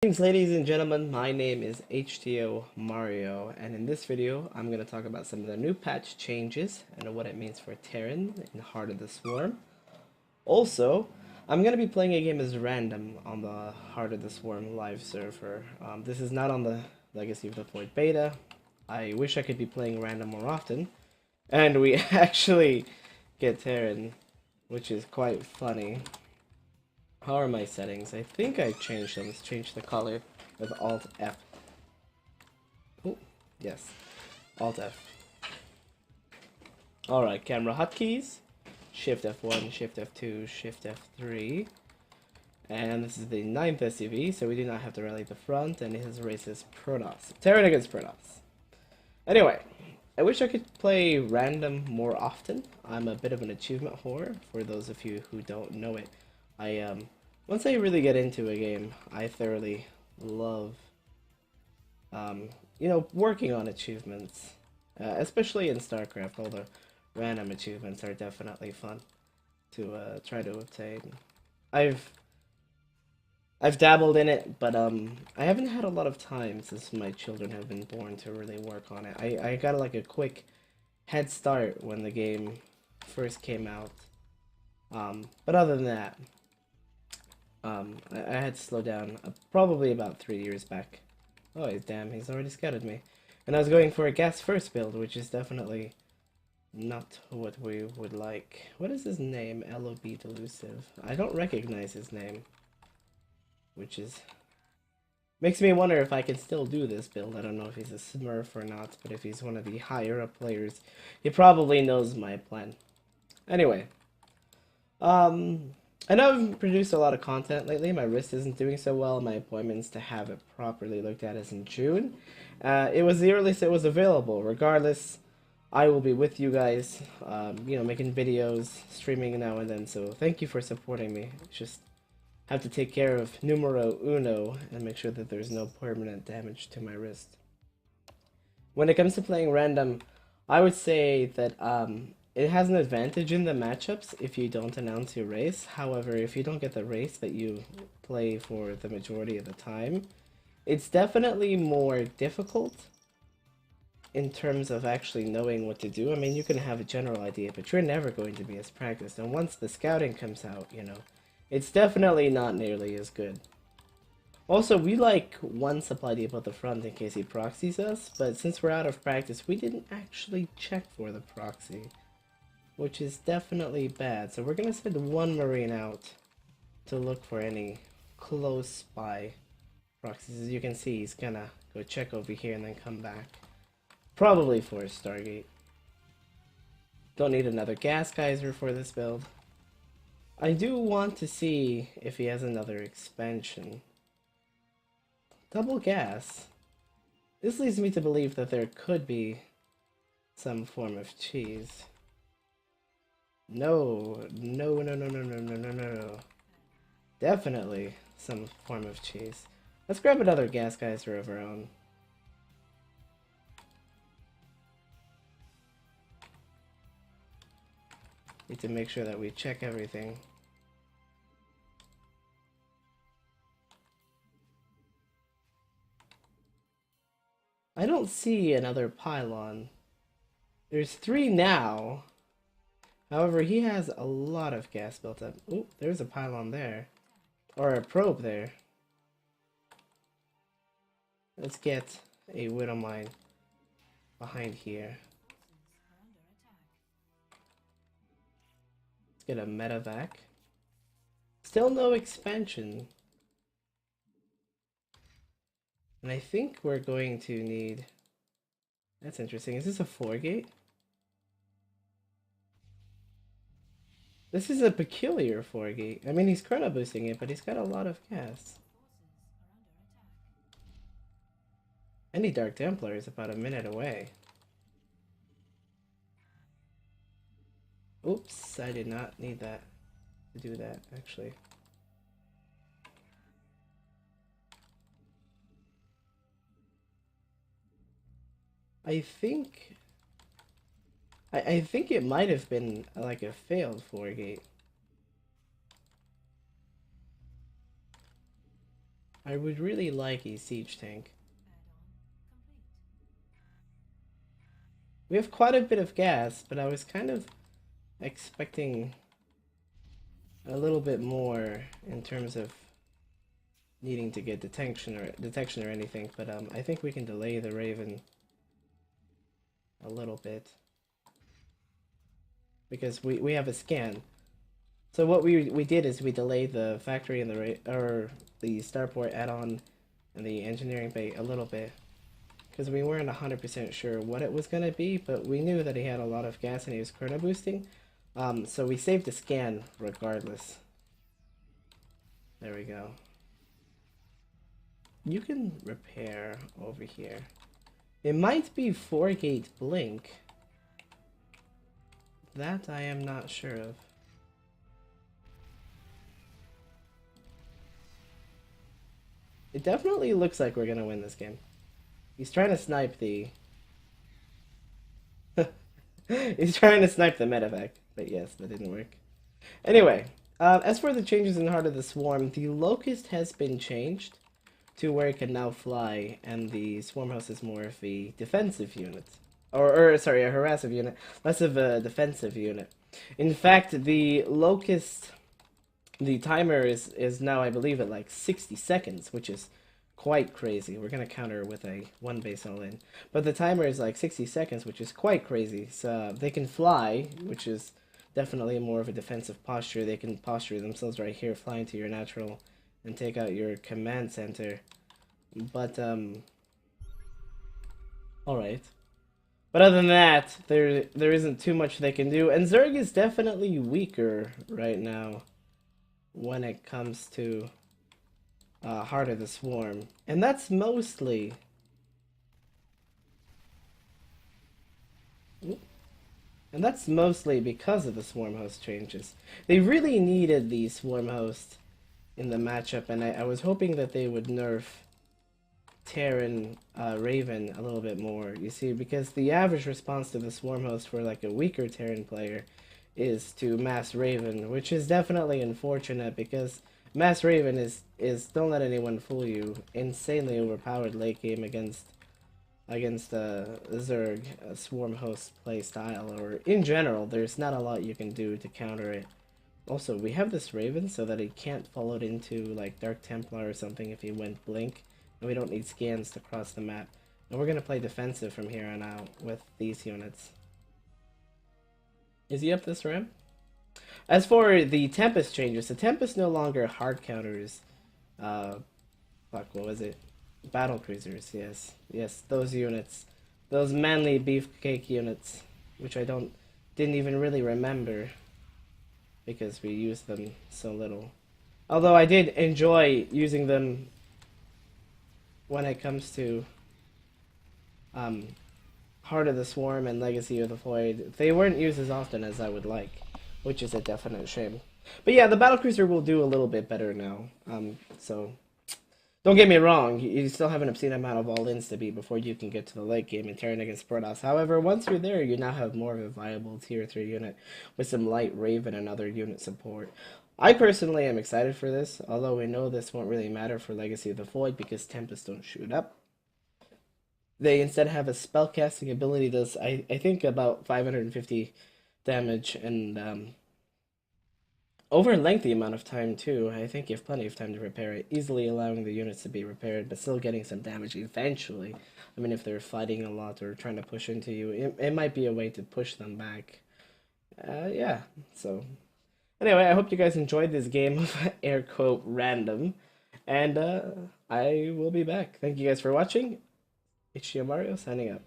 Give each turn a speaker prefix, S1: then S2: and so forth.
S1: Greetings, ladies and gentlemen, my name is HTO Mario, and in this video I'm going to talk about some of the new patch changes and what it means for Terran in Heart of the Swarm. Also, I'm going to be playing a game as random on the Heart of the Swarm live server. This is not on the Legacy of the Void beta. I wish I could be playing random more often, and we actually get Terran, which is quite funny. How are my settings? I think I changed them. Let's change the color with Alt F. Oh, yes. Alt F. Alright, camera hotkeys. Shift F1, Shift F2, Shift F3. And this is the 9th SUV, so we do not have to rally the front, and his race is Protoss. Terran against Protoss. Anyway, I wish I could play random more often. I'm a bit of an achievement whore, for those of you who don't know it. Once I really get into a game, I thoroughly love, working on achievements. Especially in StarCraft, all the random achievements are definitely fun to try to obtain. I've dabbled in it, but I haven't had a lot of time since my children have been born to really work on it. I got like a quick head start when the game first came out. But other than that, I had to slow down probably about 3 years back. Oh, damn, he's already scouted me. And I was going for a gas first build, which is definitely not what we would like. What is his name? LOB Delusive. I don't recognize his name, which is... makes me wonder if I can still do this build. I don't know if he's a smurf or not, but if he's one of the higher up players, he probably knows my plan. Anyway, I know I've produced a lot of content lately. My wrist isn't doing so well. My appointments to have it properly looked at is in June. It was the earliest it was available. Regardless, I will be with you guys, making videos, streaming now and then. So thank you for supporting me. Just have to take care of numero uno and make sure that there's no permanent damage to my wrist. When it comes to playing random, I would say that it has an advantage in the matchups if you don't announce your race. However, if you don't get the race that you play for the majority of the time, it's definitely more difficult in terms of actually knowing what to do. I mean, you can have a general idea, but you're never going to be as practiced. And once the scouting comes out, it's definitely not nearly as good. Also, we like one supply depot at the front in case he proxies us, but since we're out of practice, we didn't actually check for the proxy, which is definitely bad. So we're gonna send one Marine out to look for any close by proxies. As you can see, he's gonna go check over here and then come back. Probably for a Stargate. Don't need another gas geyser for this build. I do want to see if he has another expansion. Double gas. This leads me to believe that there could be some form of cheese. No. Definitely some form of cheese. Let's grab another gas geyser of our own. Need to make sure that we check everything. I don't see another pylon. There's 3 now. However, he has a lot of gas built up. Oh, there's a pylon there. Or a probe there. Let's get a Widow Mine behind here. Let's get a medevac. Still no expansion. And I think we're going to need... That's interesting. Is this a 4-gate? This is a peculiar 4-gate. I mean, he's chrono boosting it, but he's got a lot of gas. Any Dark Templar is about a minute away. Oops, I did not need that to do that, actually. I think it might have been like a failed 4-gate. I would really like a siege tank. We have quite a bit of gas, but I was kind of expecting a little bit more in terms of needing to get detection or anything, but I think we can delay the Raven a little bit because we have a scan. So what we did is we delayed the factory and the starport add-on and the engineering bay a little bit because we weren't 100% sure what it was gonna be, but we knew that he had a lot of gas and he was chrono boosting. So we saved the scan regardless. There we go. You can repair over here. It might be 4-gate blink. That I am not sure of. It definitely looks like we're gonna win this game. He's trying to snipe the... He's trying to snipe the medevac, but yes, that didn't work. Anyway, as for the changes in Heart of the Swarm, the Locust has been changed to where it can now fly, and the Swarm House is more of a defensive unit. Sorry, a harassive unit, less of a defensive unit. In fact, the Locust, the timer is now, I believe, at like 60 seconds, which is quite crazy. We're going to counter with a 1 base all in. But the timer is like 60 seconds, which is quite crazy. So they can fly, which is definitely more of a defensive posture. They can posture themselves right here, fly into your natural, and take out your command center. But, alright. But other than that, there isn't too much they can do. And Zerg is definitely weaker right now when it comes to Heart of the Swarm. And that's mostly... And that's mostly because of the Swarm Host changes. They really needed the Swarm Host in the matchup, and I was hoping that they would nerf Terran Raven a little bit more. You see, because the average response to the Swarm Host for like a weaker Terran player is to Mass Raven, which is definitely unfortunate because Mass Raven is don't let anyone fool you, insanely overpowered late game against Zerg Swarm Host play style, or in general, there's not a lot you can do to counter it. Also, we have this Raven so that he can't fall out into like Dark Templar or something if he went Blink, and we don't need scans to cross the map. And we're gonna play defensive from here on out with these units. Is he up this ramp? As for the Tempest changes, the Tempest no longer hard counters, fuck, what was it? Battle cruisers, yes. Yes, those units. Those manly beefcake units, which I didn't even really remember because we used them so little. Although I did enjoy using them when it comes to Heart of the Swarm and Legacy of the Void. They weren't used as often as I would like, which is a definite shame. But yeah, the battlecruiser will do a little bit better now. So don't get me wrong, you still have an obscene amount of all-ins to beat before you can get to the late game and turn against Protoss. However, once you're there, you now have more of a viable tier 3 unit with some light Raven and other unit support. I personally am excited for this, although we know this won't really matter for Legacy of the Void because Tempests don't shoot up. They instead have a spellcasting ability that does, I think, about 550 damage, and over a lengthy amount of time too. I think you have plenty of time to repair it, easily allowing the units to be repaired, but still getting some damage eventually. I mean, if they're fighting a lot or trying to push into you, it might be a way to push them back. Yeah, so... Anyway, I hope you guys enjoyed this game of air quote random, and I will be back. Thank you guys for watching. It's Mario signing up.